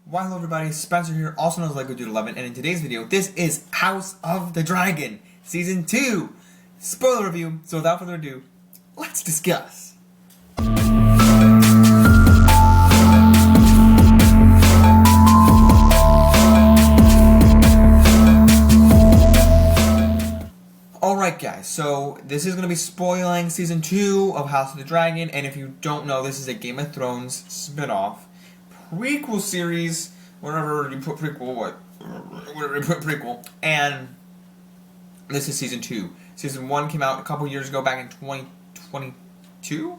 Why hello everybody, Spencer here, also known as Lego Dude 11, and in today's video, this is House of the Dragon, Season 2, spoiler review. So without further ado, let's discuss. Alright guys, so this is going to be spoiling Season 2 of House of the Dragon, and if you don't know, this is a Game of Thrones spin-off prequel series, whatever you put prequel, whatever you put prequel, and this is Season 2. Season 1 came out a couple years ago, back in 2022?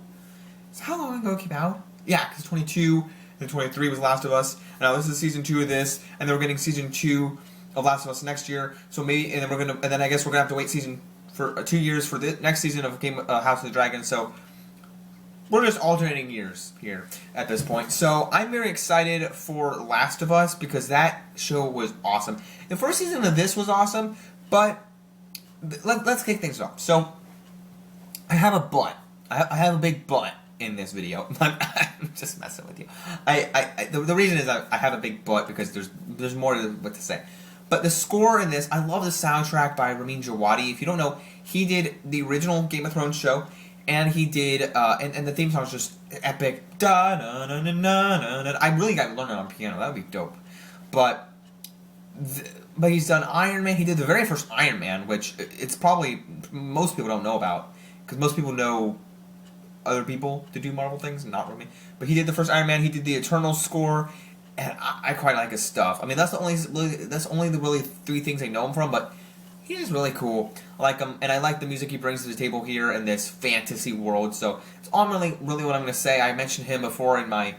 So how long ago it came out? Yeah, because 22 and 23 was Last of Us, and now this is Season 2 of this, and then we're getting Season 2 of Last of Us next year, so maybe, and then I guess we're gonna have to wait 2 years for the next season of House of the Dragon, so we're just alternating years here at this point. So I'm very excited for Last of Us because that show was awesome. The first season of this was awesome, but let's kick things off. So I have a big butt in this video. I'm just messing with you. The reason is I have a big butt because there's more to what to say. But the score in this, I love the soundtrack by Ramin Djawadi. If you don't know, he did the original Game of Thrones show. And he did, and the theme song is just epic. Da na na na na na. I really got to learn it on piano. That would be dope. But he's done Iron Man. He did the very first Iron Man, which it's probably most people don't know about because most people know other people to do Marvel things, not really. But he did the first Iron Man. He did the Eternal score, and I quite like his stuff. I mean, that's only the really 3 things I know him from, but he's just really cool. I like him, and I like the music he brings to the table here in this fantasy world. So it's all really what I'm going to say. I mentioned him before in my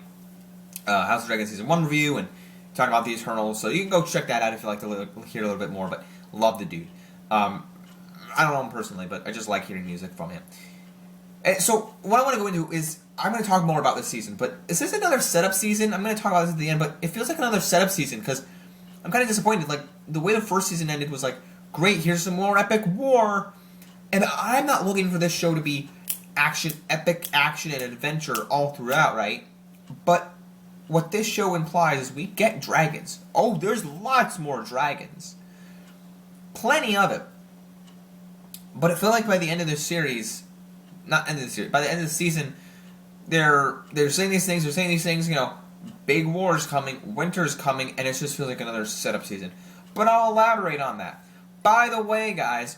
House of Dragon Season 1 review and talking about the Eternals. So you can go check that out if you like to hear a little bit more. But love the dude. I don't know him personally, but I just like hearing music from him. And so what I want to go into is I'm going to talk more about this season. But is this another setup season? I'm going to talk about this at the end, but it feels like another setup season because I'm kind of disappointed. Like the way the first season ended was like, great, here's some more epic war. And I'm not looking for this show to be epic action and adventure all throughout, right? But what this show implies is we get dragons. Oh, there's lots more dragons. Plenty of it. But I feel like by the end of this series, not end of the series, by the end of the season, they're saying these things, you know, big war's coming, winter's coming, and it just feels like another setup season. But I'll elaborate on that. By the way, guys,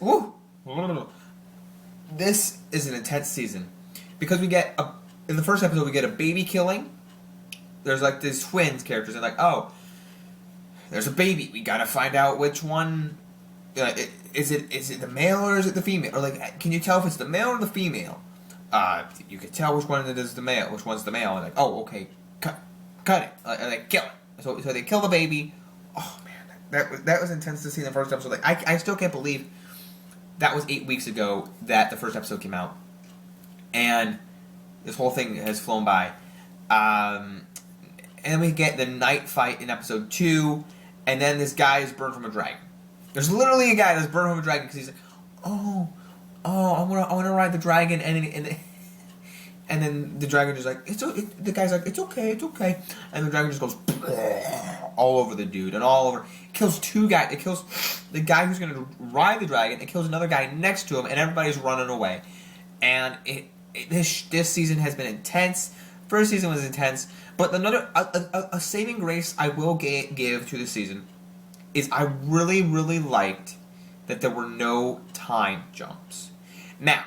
this is an intense season because we get in the first episode we get a baby killing. There's like these twins characters and like, oh, there's a baby. We gotta find out which one. Is it the male or is it the female? Or like, can you tell if it's the male or the female? You can tell which one it is the male, which one's the male. And like, oh, okay, cut it, like kill it. So they kill the baby. Oh man. That was intense to see in the first episode. Like I still can't believe that was 8 weeks ago that the first episode came out, and this whole thing has flown by. And then we get the night fight in episode 2, and then this guy is burned from a dragon. There's literally a guy that's burned from a dragon because he's like, oh, I want to ride the dragon, and then the dragon is like, the guy's like, it's okay, and the dragon just goes all over the dude and all over. It kills 2 guys. It kills the guy who's going to ride the dragon. It kills another guy next to him, and everybody's running away. And this season has been intense. First season was intense, but a saving grace I will give to the season is I really liked that there were no time jumps. Now,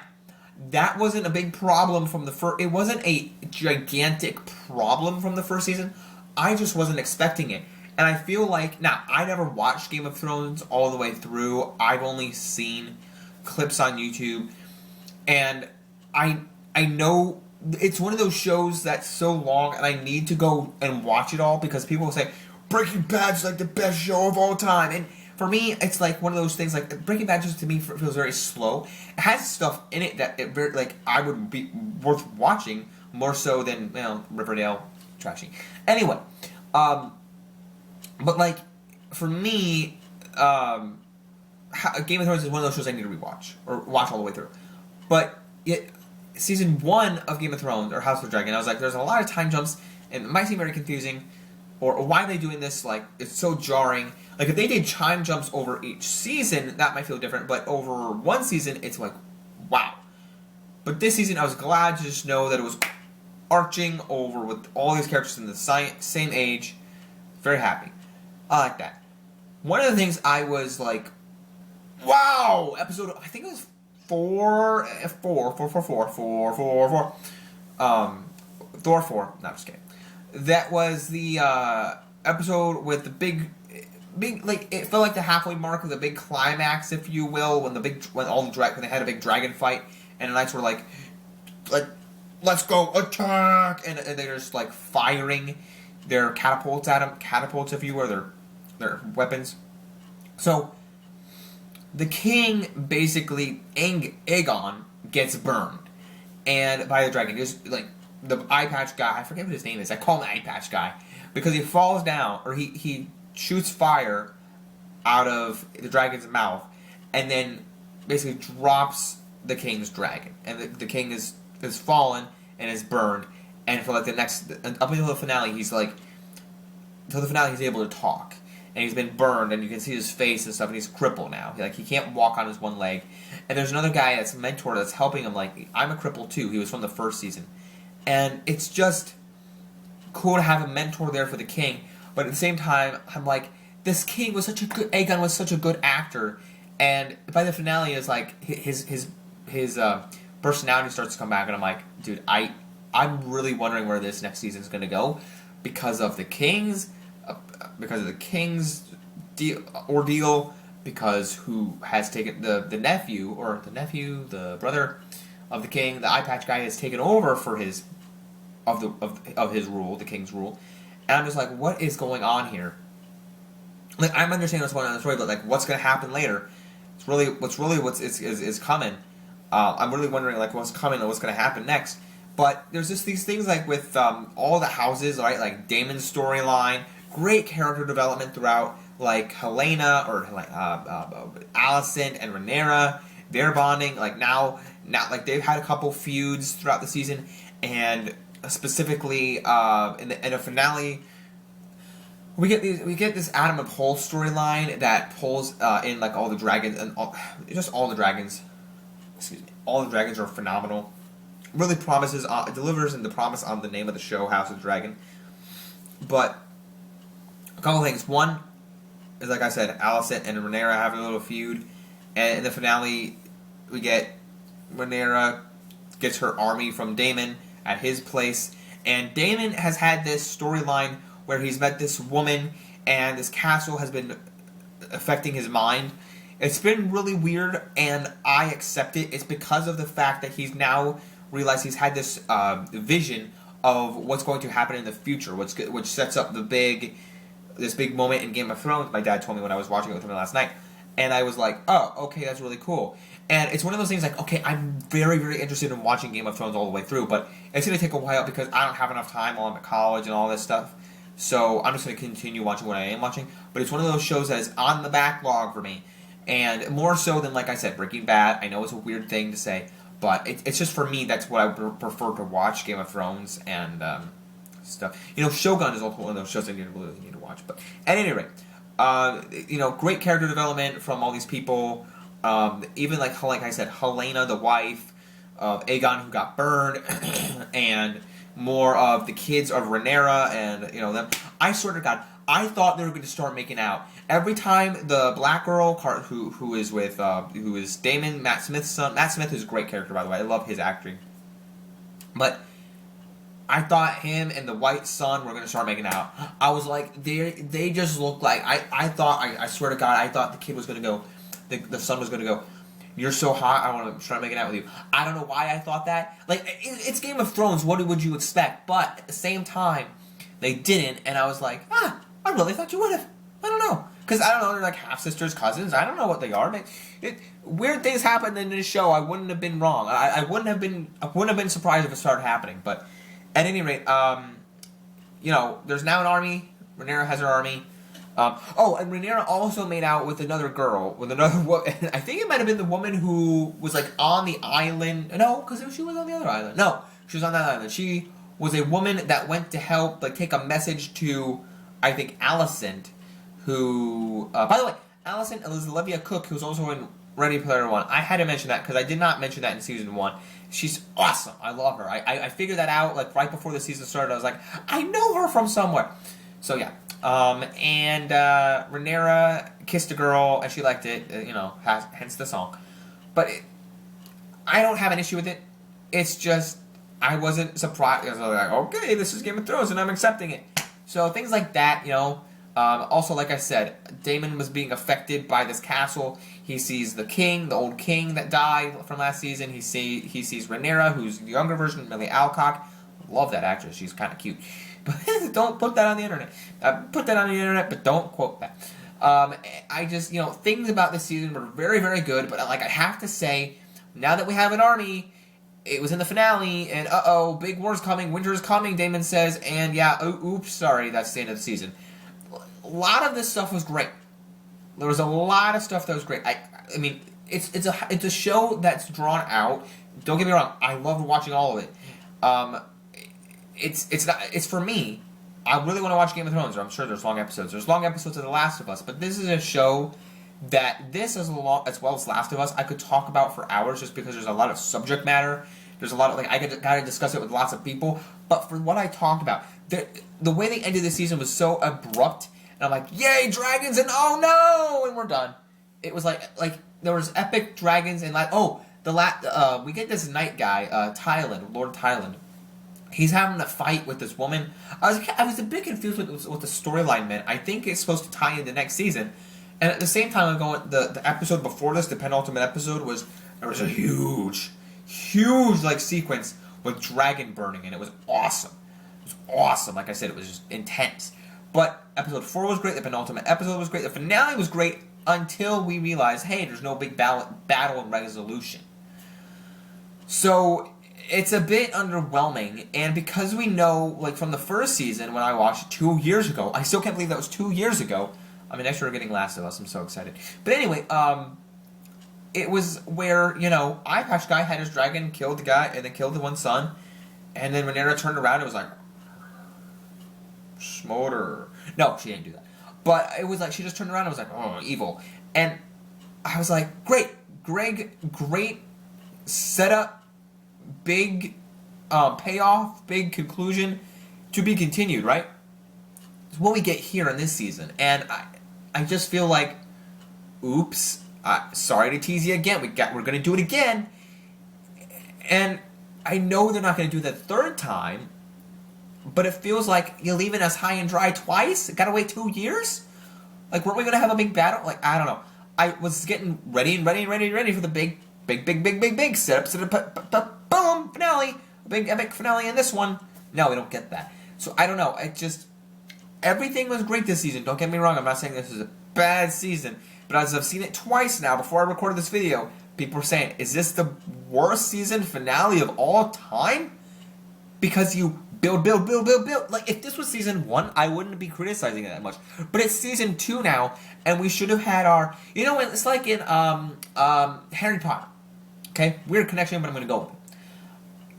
that wasn't a big problem from the first. It wasn't a gigantic problem from the first season. I just wasn't expecting it. And I feel like, now, I never watched Game of Thrones all the way through. I've only seen clips on YouTube. And I know it's one of those shows that's so long and I need to go and watch it all because people will say, Breaking Bad's like the best show of all time. And for me, it's like one of those things, like, Breaking Bad just to me feels very slow. It has stuff in it that I would be worth watching more so than, you know, Riverdale, trashy. Anyway, but like, for me, Game of Thrones is one of those shows I need to rewatch, or watch all the way through. But yet, Season 1 of Game of Thrones, or House of the Dragon, I was like, there's a lot of time jumps, and it might seem very confusing, or why are they doing this? Like, it's so jarring. Like, if they did time jumps over each season, that might feel different, but over one season, it's like, wow. But this season, I was glad to just know that it was arching over with all these characters in the same age. Very happy. I like that. One of the things I was like, wow, episode, I think it was 4. Thor 4. No, I'm just kidding. That was the episode with the big, like, it felt like the halfway mark of the big climax, if you will, when they had a big dragon fight, and the knights were like, let's go attack, and they're just like firing their catapults at them, if you will, their weapons. So the king basically, Aegon, gets burned, and by the dragon, just like the eye patch guy, I forget what his name is. I call him the eye patch guy because he falls down, or he shoots fire out of the dragon's mouth, and then basically drops the king's dragon, and the king is fallen and is burned, and for like up until the finale, he's able to talk, and he's been burned, and you can see his face and stuff, and he's crippled now. He can't walk on his one leg, and there's another guy that's a mentor that's helping him. Like, I'm a cripple too. He was from the first season, and it's just cool to have a mentor there for the king. But at the same time, I'm like, this king was Aegon was such a good actor, and by the finale, is like his personality starts to come back, and I'm like, dude, I'm really wondering where this next season is going to go because of the king's ordeal, because who has taken the brother of the king, the eye patch guy, has taken over for his rule, the king's rule, and I'm just like, what is going on here? Like, I'm understanding what's going on in the story, but like, what's going to happen later? It's really what's coming. I'm really wondering like what's coming and what's going to happen next. But there's just these things like with all the houses, right? Like Daemon's storyline, great character development throughout. Like Helena or like Alicent and Rhaenyra, they're bonding. Like now like they've had a couple feuds throughout the season, and specifically in the finale, we get this Adam and Cole storyline that pulls in like all the dragons and all the dragons. Excuse me, all the dragons are phenomenal. Really delivers in the promise on the name of the show, House of the Dragon. But a couple things. One is, like I said, Alicent and Rhaenyra have a little feud, and in the finale, we get Rhaenyra gets her army from Daemon at his place, and Daemon has had this storyline where he's met this woman, and this castle has been affecting his mind. It's been really weird, and I accept it. It's because of the fact that he's now realized he's had this vision of what's going to happen in the future, which sets up this big moment in Game of Thrones. My dad told me when I was watching it with him last night, and I was like, oh, okay, that's really cool. And it's one of those things like, okay, I'm very, very interested in watching Game of Thrones all the way through, but it's going to take a while because I don't have enough time while I'm at college and all this stuff. So I'm just going to continue watching what I am watching. But it's one of those shows that is on the backlog for me. And more so than, like I said, Breaking Bad. I know it's a weird thing to say, but it's just for me, that's what I would prefer to watch, Game of Thrones and stuff. Shogun is also one of those shows I really need to watch. But at any rate, great character development from all these people. Even like I said, Helena, the wife of Aegon, who got burned, and more of the kids of Rhaenyra and them. I swear to God, I thought they were going to start making out. Every time the black girl who is Daemon, Matt Smith's son. Matt Smith is a great character, by the way. I love his acting. But I thought him and the white son were going to start making out. I was like, they just look like I swear to God, I thought the kid was going to go, the son was going to go, you're so hot, I want to try making out with you. I don't know why I thought that. Like, it's Game of Thrones, what would you expect? But at the same time, they didn't, and I was like, I really thought you would have. I don't know. Because, I don't know, they're like half-sisters, cousins, I don't know what they are. Weird things happen in this show, I wouldn't have been wrong. I wouldn't have been surprised if it started happening. But, at any rate, there's now an army. Rhaenyra has her army. And Rhaenyra also made out with another girl, I think it might have been the woman who was like on the island. No, because she was on the other island. No, she was on that island. She was a woman that went to help, like, take a message to, I think Alicent, who, by the way, Alicent is Olivia Cook, who's also in Ready Player One. I had to mention that because I did not mention that in season 1. She's awesome. I love her. I figured that out like right before the season started. I was like, I know her from somewhere. So yeah. And Rhaenyra kissed a girl and she liked it. Hence the song. But I don't have an issue with it. It's just I wasn't surprised. I was like, okay, this is Game of Thrones and I'm accepting it. So things like that, also, like I said, Daemon was being affected by this castle. He sees the king, the old king that died from last season. He sees Rhaenyra, who's the younger version of Millie Alcock. Love that actress. She's kind of cute. But don't put that on the internet. Put that on the internet, but don't quote that. I just, things about this season were very, very good. But I have to say, now that we have an army, it was in the finale, and big war's coming, winter is coming, Daemon says, and oops, sorry, that's the end of the season. A lot of this stuff was great. There was a lot of stuff that was great. I mean, it's a show that's drawn out. Don't get me wrong, I loved watching all of it. It's for me. I really want to watch Game of Thrones. I'm sure there's long episodes. There's long episodes of The Last of Us, but this is a show that as well as Last of Us, I could talk about for hours just because there's a lot of subject matter. There's a lot of I got to discuss it with lots of people. But for what I talked about, the way they ended the season was so abrupt. And I'm like, yay, dragons, and oh no, and we're done. It was like there was epic dragons, and we get this night guy, Lord Tyland. He's having a fight with this woman. I was a bit confused with the storyline meant. I think it's supposed to tie in the next season, and at the same time, I'm going. The episode before this, the penultimate episode, there was a huge sequence with dragon burning, and it was awesome. It was awesome. Like I said, it was just intense. But episode 4 was great, the penultimate episode was great, the finale was great until we realized, hey, there's no big battle and resolution. So it's a bit underwhelming, and because we know, from the first season when I watched it 2 years ago, I still can't believe that was 2 years ago. I mean, next year we're getting Last of Us, I'm so excited. But anyway, it was where, Eye Patch Guy had his dragon, killed the guy, and then killed the one son, and then Rhaenyra turned around and was like, Smolder. No, she didn't do that. But it was she just turned around and was like, oh, evil. And I was like, great. Greg, great setup, big payoff, big conclusion, to be continued, right? It's what we get here in this season. And I just feel like, oops, sorry to tease you again. We're going to do it again. And I know they're not going to do that third time. But it feels like you're leaving us high and dry twice. Gotta wait 2 years? Weren't we gonna have a big battle? I don't know. I was getting ready for the big setup. Boom! Finale! A big epic finale in this one. No, we don't get that. So I don't know. Everything was great this season. Don't get me wrong. I'm not saying this is a bad season. But as I've seen it twice now before I recorded this video, people are saying, is this the worst season finale of all time? Because you build. If this was season 1, I wouldn't be criticizing it that much. But it's season 2 now, and we should have had our... it's like in Harry Potter. Okay? Weird connection, but I'm going to go with it.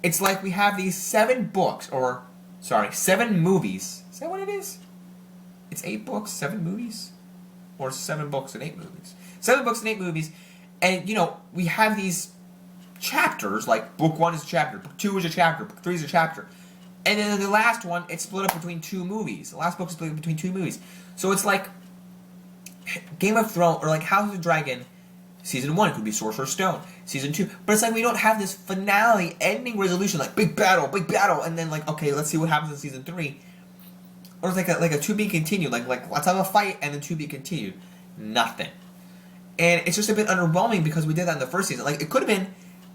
It's like we have these 7 movies. Is that what it is? It's 8 books, 7 movies? Or 7 books and 8 movies? 7 books and 8 movies, and, we have these chapters, book 1 is a chapter, book 2 is a chapter, book 3 is a chapter. And then the last one, it's split up between 2 movies. The last book is split up between 2 movies. So it's like Game of Thrones, or House of the Dragon, season 1, it could be Sorcerer's Stone. Season 2, but it's we don't have this finale, ending resolution, big battle, and then okay, let's see what happens in season 3. Or it's like a to be continued, let's have a fight, and then to be continued. Nothing. And it's just a bit underwhelming because we did that in the first season. It could have been,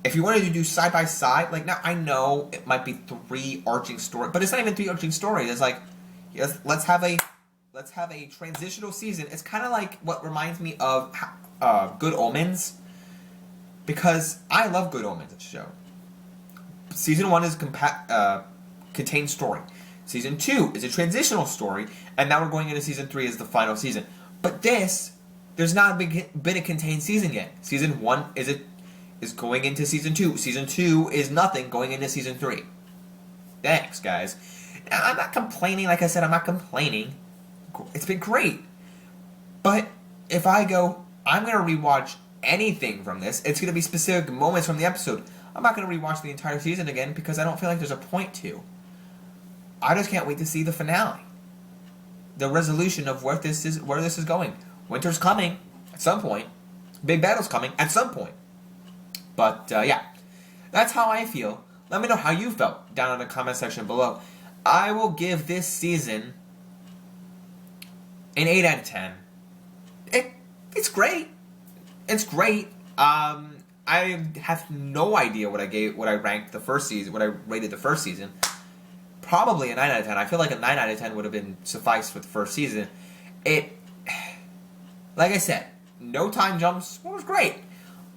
if you wanted to do side by side, now I know it might be 3 arching stories, but it's not even 3 arching stories. It's yes, let's have a transitional season. It's kind of like what reminds me of Good Omens, because I love Good Omens, the show. Season 1 is contained story. Season 2 is a transitional story, and now we're going into season 3 as the final season. But there's not a bit of contained season yet. Season 1 is going into season 2. Season 2 is nothing going into season 3. Thanks, guys. I'm not complaining. Like I said, I'm not complaining. it's been great. But if I go, I'm going to rewatch anything from this, it's going to be specific moments from the episode. I'm not going to rewatch the entire season again because I don't feel like there's a point to. I just can't wait to see the finale. The resolution of where this is going. Winter's coming at some point. Big battle's coming at some point. But yeah, that's how I feel. Let me know how you felt down in the comment section below. I will give this season an 8 out of 10. It's great. It's great. I have no idea what I ranked the first season, what I rated the first season. Probably a 9 out of 10. I feel like a 9 out of 10 would have been suffice for the first season. Like I said, no time jumps. It was great.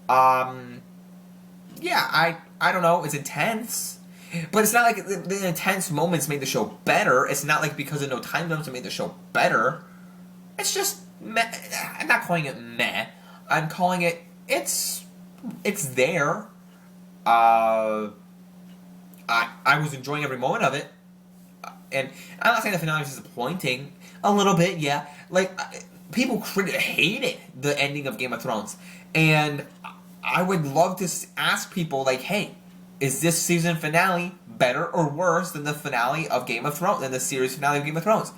Yeah, I don't know. It's intense. But it's not like the intense moments made the show better. It's not like because of no time jumps it made the show better. It's just meh. I'm not calling it meh. I'm calling it it's there. I was enjoying every moment of it. And I'm not saying the finale was disappointing. A little bit, yeah. Like, people hated the ending of Game of Thrones. And I would love to ask people, like, hey, is this season finale better or worse than the finale of Game of Thrones, than the series finale of Game of Thrones?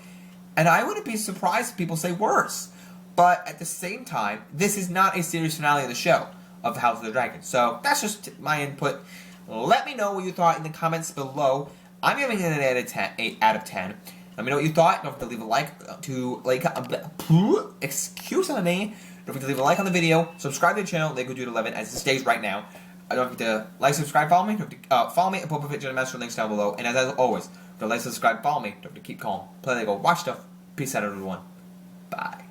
And I wouldn't be surprised if people say worse. But at the same time, this is not a series finale of the show, of House of the Dragon. So that's just my input. Let me know what you thought in the comments below. I'm giving it an 8 out of 10. Let me know what you thought. Don't forget to leave a like excuse me. Don't forget to leave a like on the video. Subscribe to the channel, Lego Dude 11, as it stays right now. Don't forget to like, subscribe, follow me. Don't forget to, follow me at Boba Fett Jedi Master, links down below. And as always, don't like, subscribe, follow me. Don't forget to keep calm, play Lego, watch stuff. Peace out, everyone. Bye.